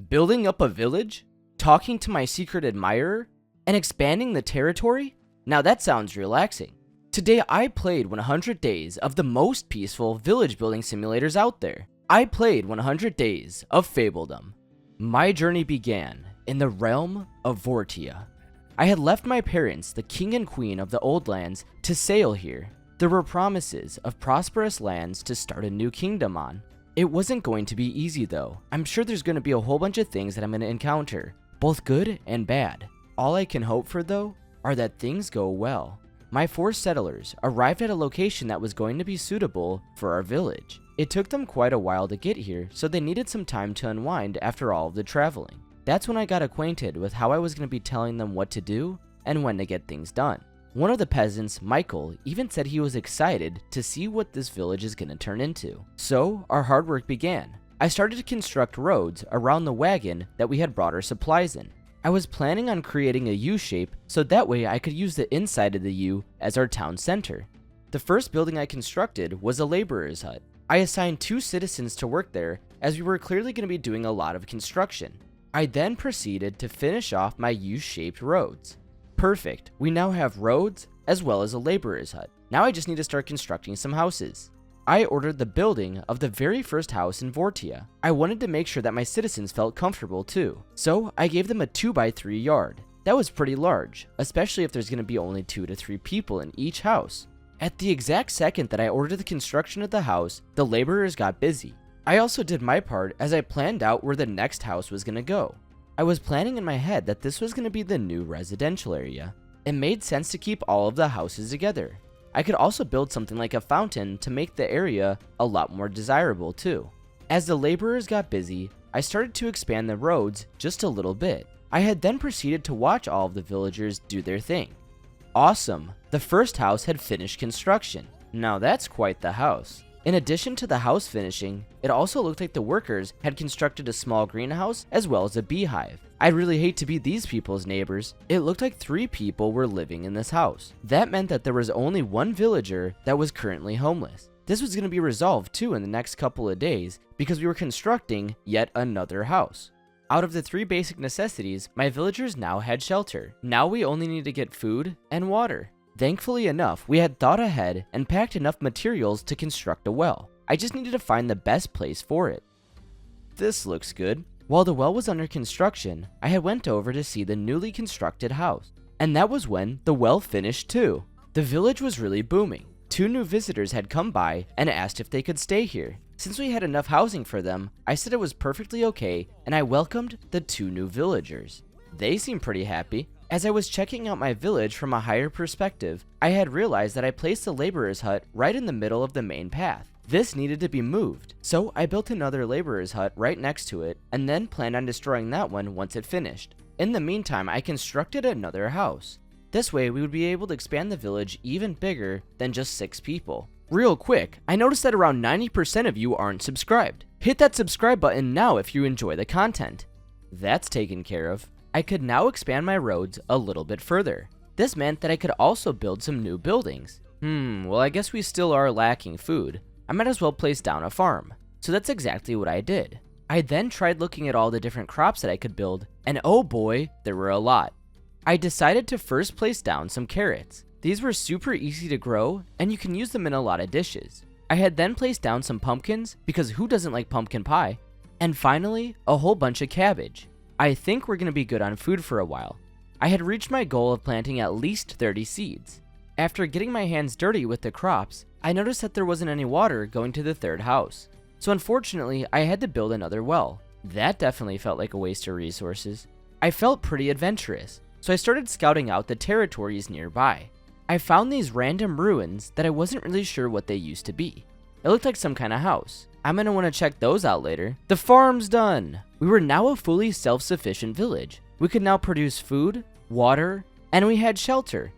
Building up a village? Talking to my secret admirer? And expanding the territory? Now that sounds relaxing. Today I played 100 days of the most peaceful village building simulators out there. I played 100 days of Fabledom. My journey began in the realm of Vortia. I had left my parents, the king and queen of the old lands, to sail here. There were promises of prosperous lands to start a new kingdom on. It wasn't going to be easy though. I'm sure there's going to be a whole bunch of things that I'm going to encounter, both good and bad. All I can hope for though are that things go well. My 4 settlers arrived at a location that was going to be suitable for our village. It took them quite a while to get here, so they needed some time to unwind after all of the traveling. That's when I got acquainted with how I was going to be telling them what to do and when to get things done. One of the peasants, Michael, even said he was excited to see what this village is going to turn into. So our hard work began. I started to construct roads around the wagon that we had brought our supplies in. I was planning on creating a U shape so that way I could use the inside of the U as our town center. The first building I constructed was a laborer's hut. I assigned 2 citizens to work there as we were clearly going to be doing a lot of construction. I then proceeded to finish off my U-shaped roads. Perfect, we now have roads as well as a laborer's hut. Now I just need to start constructing some houses. I ordered the building of the very first house in Vortia. I wanted to make sure that my citizens felt comfortable too, so I gave them a 2x3 yard. That was pretty large, especially if there's going to be only 2 to 3 people in each house. At the exact second that I ordered the construction of the house, the laborers got busy. I also did my part as I planned out where the next house was going to go. I was planning in my head that this was going to be the new residential area. It made sense to keep all of the houses together. I could also build something like a fountain to make the area a lot more desirable too. As the laborers got busy, I started to expand the roads just a little bit. I had then proceeded to watch all of the villagers do their thing. Awesome! The first house had finished construction. Now that's quite the house. In addition to the house finishing, it also looked like the workers had constructed a small greenhouse as well as a beehive. I'd really hate to be these people's neighbors. It looked like 3 people were living in this house. That meant that there was only 1 villager that was currently homeless. This was going to be resolved too in the next couple of days because we were constructing yet another house. Out of the 3 basic necessities, my villagers now had shelter. Now we only need to get food and water. Thankfully enough, we had thought ahead and packed enough materials to construct a well. I just needed to find the best place for it. This looks good. While the well was under construction, I had went over to see the newly constructed house. And that was when the well finished too. The village was really booming. 2 new visitors had come by and asked if they could stay here. Since we had enough housing for them, I said it was perfectly okay and I welcomed the 2 new villagers. They seemed pretty happy. As I was checking out my village from a higher perspective, I had realized that I placed the laborer's hut right in the middle of the main path. This needed to be moved, so I built another laborer's hut right next to it and then planned on destroying that one once it finished. In the meantime, I constructed another house. This way we would be able to expand the village even bigger than just 6 people. Real quick, I noticed that around 90% of you aren't subscribed. Hit that subscribe button now if you enjoy the content. That's taken care of. I could now expand my roads a little bit further. This meant that I could also build some new buildings. Well I guess we still are lacking food. I might as well place down a farm. So that's exactly what I did. I then tried looking at all the different crops that I could build, and oh boy, there were a lot. I decided to first place down some carrots. These were super easy to grow, and you can use them in a lot of dishes. I had then placed down some pumpkins, because who doesn't like pumpkin pie? And finally, a whole bunch of cabbage. I think we're going to be good on food for a while. I had reached my goal of planting at least 30 seeds. After getting my hands dirty with the crops, I noticed that there wasn't any water going to the 3rd house. So unfortunately, I had to build another well. That definitely felt like a waste of resources. I felt pretty adventurous, so I started scouting out the territories nearby. I found these random ruins that I wasn't really sure what they used to be. It looked like some kind of house. I'm gonna want to check those out later. The farm's done! We were now a fully self-sufficient village. We could now produce food, water, and we had shelter.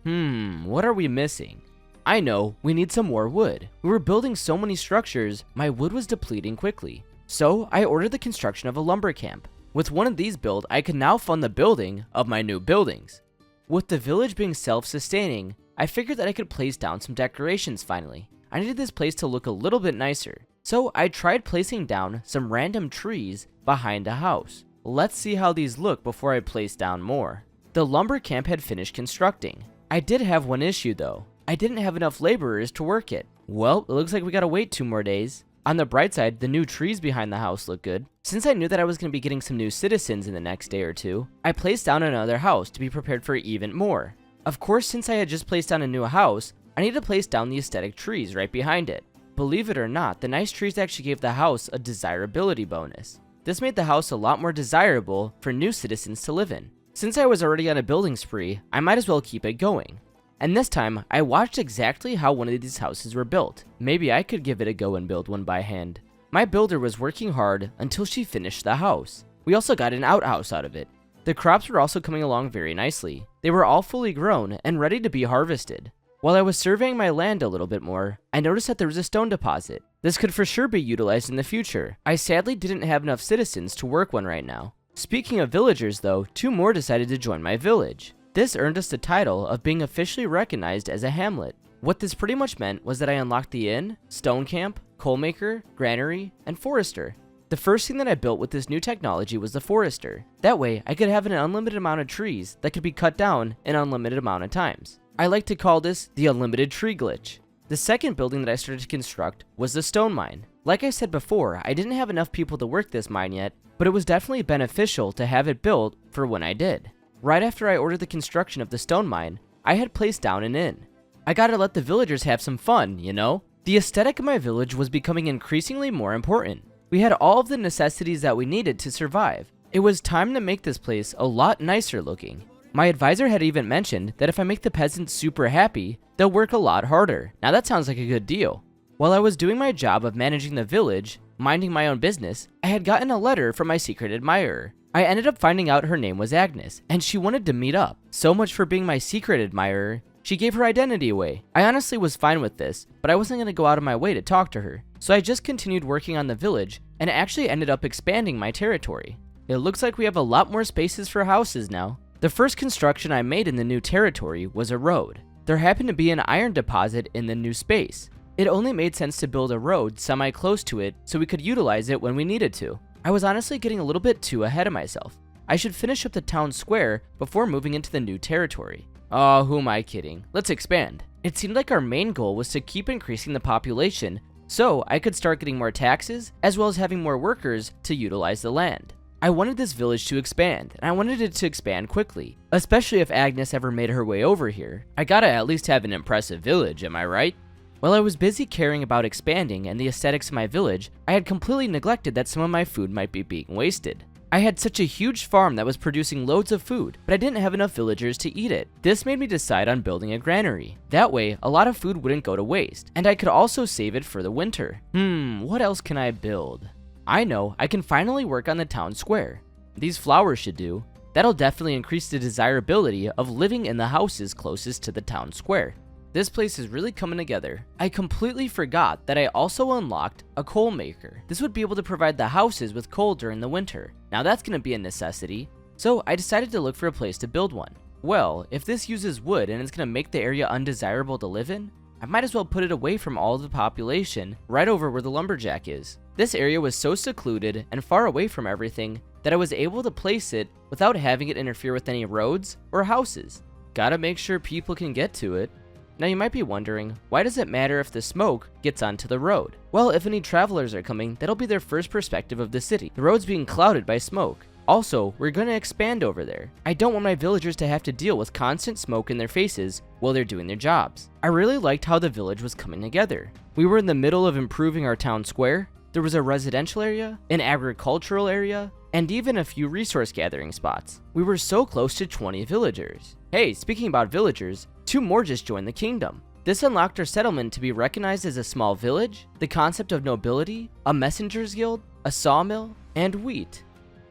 What are we missing? I know, we need some more wood. We were building so many structures, my wood was depleting quickly. So I ordered the construction of a lumber camp. With one of these built, I could now fund the building of my new buildings. With the village being self-sustaining, I figured that I could place down some decorations finally. I needed this place to look a little bit nicer. So I tried placing down some random trees behind a house. Let's see how these look before I place down more. The lumber camp had finished constructing. I did have one issue though. I didn't have enough laborers to work it. Well, it looks like we gotta wait 2 more days. On the bright side, the new trees behind the house look good. Since I knew that I was going to be getting some new citizens in the next day or 2, I placed down another house to be prepared for even more. Of course, since I had just placed down a new house, I needed to place down the aesthetic trees right behind it. Believe it or not, the nice trees actually gave the house a desirability bonus. This made the house a lot more desirable for new citizens to live in. Since I was already on a building spree, I might as well keep it going. And this time, I watched exactly how one of these houses were built. Maybe I could give it a go and build one by hand. My builder was working hard until she finished the house. We also got an outhouse out of it. The crops were also coming along very nicely. They were all fully grown and ready to be harvested. While I was surveying my land a little bit more, I noticed that there was a stone deposit. This could for sure be utilized in the future. I sadly didn't have enough citizens to work one right now. Speaking of villagers though, 2 more decided to join my village. This earned us the title of being officially recognized as a hamlet. What this pretty much meant was that I unlocked the inn, stone camp, coal maker, granary, and forester. The first thing that I built with this new technology was the forester. That way, I could have an unlimited amount of trees that could be cut down an unlimited amount of times. I like to call this the unlimited tree glitch. The second building that I started to construct was the stone mine. Like I said before, I didn't have enough people to work this mine yet, but it was definitely beneficial to have it built for when I did. Right after I ordered the construction of the stone mine, I had placed down an inn. I gotta let the villagers have some fun, you know? The aesthetic of my village was becoming increasingly more important. We had all of the necessities that we needed to survive. It was time to make this place a lot nicer looking. My advisor had even mentioned that if I make the peasants super happy, they'll work a lot harder. Now that sounds like a good deal. While I was doing my job of managing the village, minding my own business, I had gotten a letter from my secret admirer. I ended up finding out her name was Agnes, and she wanted to meet up. So much for being my secret admirer. She gave her identity away. I honestly was fine with this, but I wasn't going to go out of my way to talk to her. So I just continued working on the village, and actually ended up expanding my territory. It looks like we have a lot more spaces for houses now. The first construction I made in the new territory was a road. There happened to be an iron deposit in the new space. It only made sense to build a road semi-close to it so we could utilize it when we needed to. I was honestly getting a little bit too ahead of myself. I should finish up the town square before moving into the new territory. Oh, who am I kidding? Let's expand. It seemed like our main goal was to keep increasing the population so I could start getting more taxes as well as having more workers to utilize the land. I wanted this village to expand, and I wanted it to expand quickly, especially if Agnes ever made her way over here. I gotta at least have an impressive village, am I right? While I was busy caring about expanding and the aesthetics of my village, I had completely neglected that some of my food might be being wasted. I had such a huge farm that was producing loads of food, but I didn't have enough villagers to eat it. This made me decide on building a granary. That way, a lot of food wouldn't go to waste, and I could also save it for the winter. What else can I build? I know, I can finally work on the town square. These flowers should do. That'll definitely increase the desirability of living in the houses closest to the town square. This place is really coming together. I completely forgot that I also unlocked a coal maker. This would be able to provide the houses with coal during the winter. Now that's going to be a necessity. So I decided to look for a place to build one. Well, if this uses wood and it's going to make the area undesirable to live in, I might as well put it away from all of the population right over where the lumberjack is. This area was so secluded and far away from everything that I was able to place it without having it interfere with any roads or houses. Gotta make sure people can get to it. Now you might be wondering, why does it matter if the smoke gets onto the road? Well, if any travelers are coming, that'll be their first perspective of the city. The road's being clouded by smoke. Also, we're gonna expand over there. I don't want my villagers to have to deal with constant smoke in their faces while they're doing their jobs. I really liked how the village was coming together. We were in the middle of improving our town square. There was a residential area, an agricultural area, and even a few resource gathering spots. We were so close to 20 villagers. Hey, speaking about villagers, 2 more just joined the kingdom. This unlocked our settlement to be recognized as a small village, the concept of nobility, a messenger's guild, a sawmill, and wheat.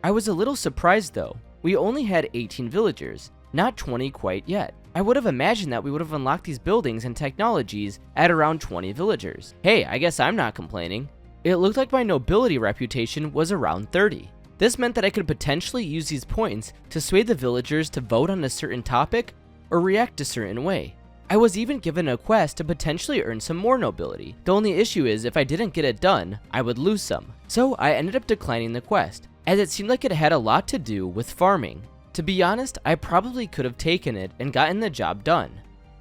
I was a little surprised though. We only had 18 villagers, not 20 quite yet. I would have imagined that we would have unlocked these buildings and technologies at around 20 villagers. Hey, I guess I'm not complaining. It looked like my nobility reputation was around 30. This meant that I could potentially use these points to sway the villagers to vote on a certain topic or react a certain way. I was even given a quest to potentially earn some more nobility. The only issue is if I didn't get it done, I would lose some. So I ended up declining the quest, as it seemed like it had a lot to do with farming. To be honest, I probably could have taken it and gotten the job done.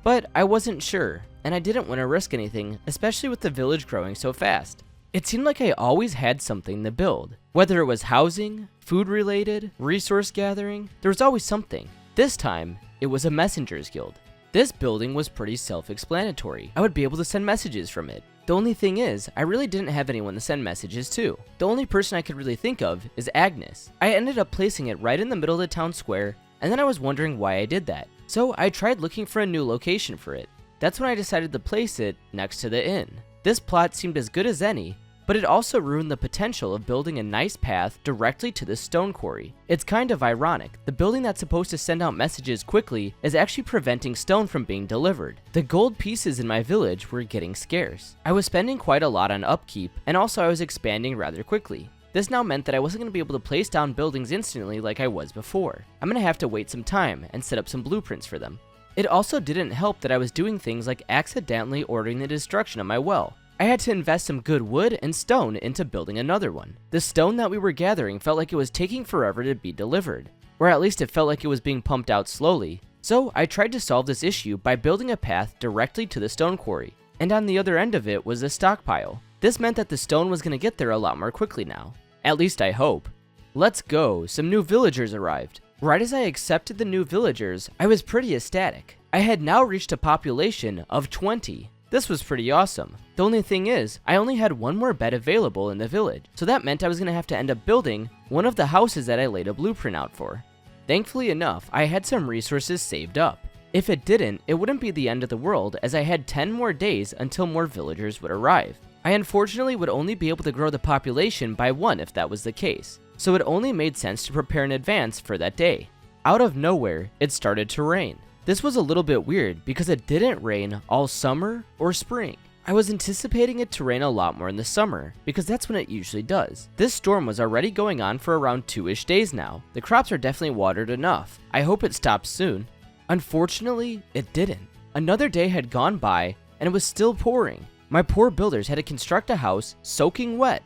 But I wasn't sure, and I didn't want to risk anything, especially with the village growing so fast. It seemed like I always had something to build. Whether it was housing, food related, resource gathering, there was always something. This time, it was a messenger's guild. This building was pretty self-explanatory. I would be able to send messages from it. The only thing is, I really didn't have anyone to send messages to. The only person I could really think of is Agnes. I ended up placing it right in the middle of the town square, and then I was wondering why I did that. So I tried looking for a new location for it. That's when I decided to place it next to the inn. This plot seemed as good as any, but it also ruined the potential of building a nice path directly to the stone quarry. It's kind of ironic. The building that's supposed to send out messages quickly is actually preventing stone from being delivered. The gold pieces in my village were getting scarce. I was spending quite a lot on upkeep, and also I was expanding rather quickly. This now meant that I wasn't going to be able to place down buildings instantly like I was before. I'm going to have to wait some time and set up some blueprints for them. It also didn't help that I was doing things like accidentally ordering the destruction of my well. I had to invest some good wood and stone into building another one. The stone that we were gathering felt like it was taking forever to be delivered, or at least it felt like it was being pumped out slowly. So I tried to solve this issue by building a path directly to the stone quarry, and on the other end of it was a stockpile. This meant that the stone was going to get there a lot more quickly now. At least I hope. Let's go, some new villagers arrived. Right as I accepted the new villagers, I was pretty ecstatic. I had now reached a population of 20. This was pretty awesome. The only thing is, I only had one more bed available in the village, so that meant I was going to have to end up building one of the houses that I laid a blueprint out for. Thankfully enough, I had some resources saved up. If it didn't, it wouldn't be the end of the world, as I had 10 more days until more villagers would arrive. I unfortunately would only be able to grow the population by 1 if that was the case, so it only made sense to prepare in advance for that day. Out of nowhere, it started to rain. This was a little bit weird because it didn't rain all summer or spring. I was anticipating it to rain a lot more in the summer because that's when it usually does. This storm was already going on for around 2-ish days now. The crops are definitely watered enough. I hope it stops soon. Unfortunately, it didn't. Another day had gone by and it was still pouring. My poor builders had to construct a house soaking wet.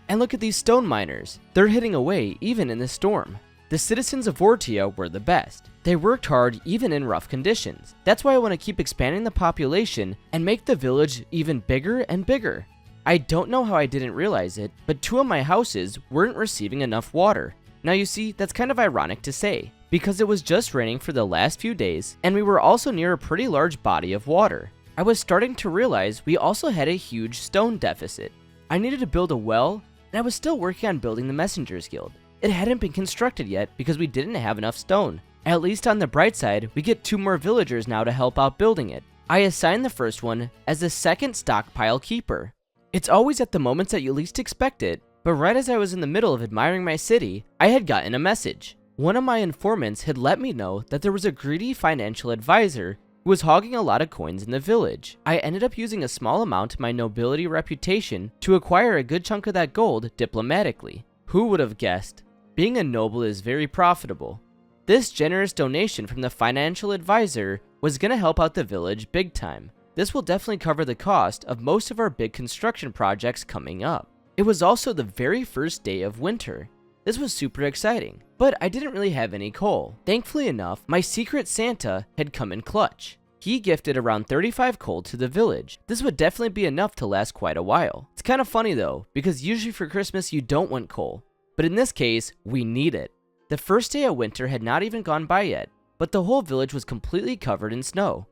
And look at these stone miners. They're hitting away even in the storm. The citizens of Vortia were the best. They worked hard even in rough conditions. That's why I want to keep expanding the population and make the village even bigger and bigger. I don't know how I didn't realize it, but 2 of my houses weren't receiving enough water. Now you see, that's kind of ironic to say, because it was just raining for the last few days, and we were also near a pretty large body of water. I was starting to realize we also had a huge stone deficit. I needed to build a well, and I was still working on building the Messengers Guild. It hadn't been constructed yet because we didn't have enough stone. At least on the bright side, we get 2 more villagers now to help out building it. I assigned the first one as the second stockpile keeper. It's always at the moments that you least expect it, but right as I was in the middle of admiring my city, I had gotten a message. One of my informants had let me know that there was a greedy financial advisor who was hogging a lot of coins in the village. I ended up using a small amount of my nobility reputation to acquire a good chunk of that gold diplomatically. Who would have guessed? Being a noble is very profitable. This generous donation from the financial advisor was going to help out the village big time. This will definitely cover the cost of most of our big construction projects coming up. It was also the very first day of winter. This was super exciting, but I didn't really have any coal. Thankfully enough, my secret Santa had come in clutch. He gifted around 35 coal to the village. This would definitely be enough to last quite a while. It's kind of funny though, because usually for Christmas you don't want coal. But in this case, we need it. The first day of winter had not even gone by yet, but the whole village was completely covered in snow.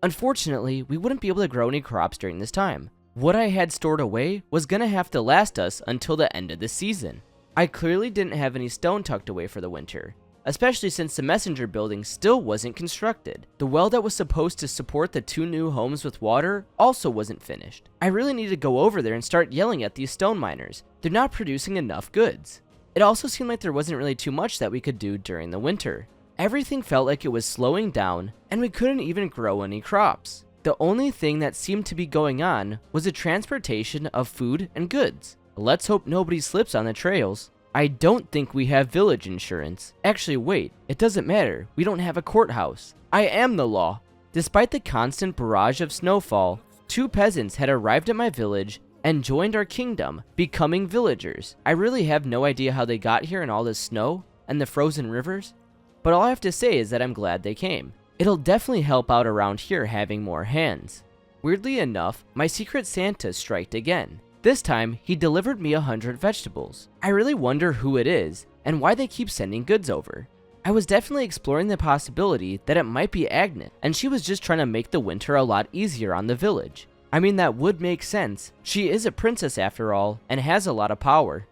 Unfortunately, we wouldn't be able to grow any crops during this time. What I had stored away was gonna have to last us until the end of the season. I clearly didn't have any stone tucked away for the winter, especially since the messenger building still wasn't constructed. The well that was supposed to support the 2 new homes with water also wasn't finished. I really need to go over there and start yelling at these stone miners. They're not producing enough goods. It also seemed like there wasn't really too much that we could do during the winter. Everything felt like it was slowing down, and we couldn't even grow any crops. The only thing that seemed to be going on was the transportation of food and goods. Let's hope nobody slips on the trails. I don't think we have village insurance. Actually, wait, it doesn't matter. We don't have a courthouse. I am the law. Despite the constant barrage of snowfall, 2 peasants had arrived at my village and joined our kingdom, becoming villagers. I really have no idea how they got here in all this snow and the frozen rivers, but all I have to say is that I'm glad they came. It'll definitely help out around here having more hands. Weirdly enough, my secret Santa striked again. This time, he delivered me 100 vegetables. I really wonder who it is and why they keep sending goods over. I was definitely exploring the possibility that it might be Agnes, and she was just trying to make the winter a lot easier on the village. I mean, that would make sense. She is a princess after all, and has a lot of power.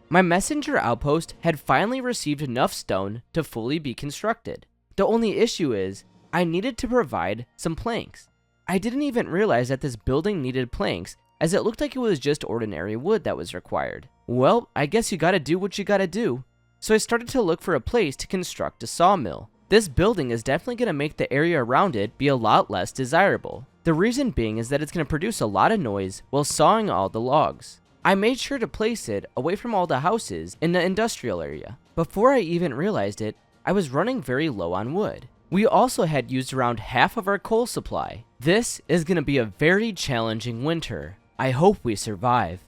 My messenger outpost had finally received enough stone to fully be constructed. The only issue is, I needed to provide some planks. I didn't even realize that this building needed planks, as it looked like it was just ordinary wood that was required. Well, I guess you gotta do what you gotta do. So I started to look for a place to construct a sawmill. This building is definitely gonna make the area around it be a lot less desirable. The reason being is that it's going to produce a lot of noise while sawing all the logs. I made sure to place it away from all the houses in the industrial area. Before I even realized it, I was running very low on wood. We also had used around half of our coal supply. This is going to be a very challenging winter. I hope we survive.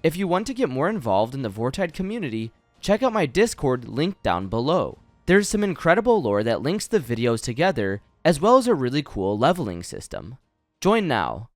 If you want to get more involved in the Vortia community, check out my Discord link down below. There's some incredible lore that links the videos together, as well as a really cool leveling system. Join now.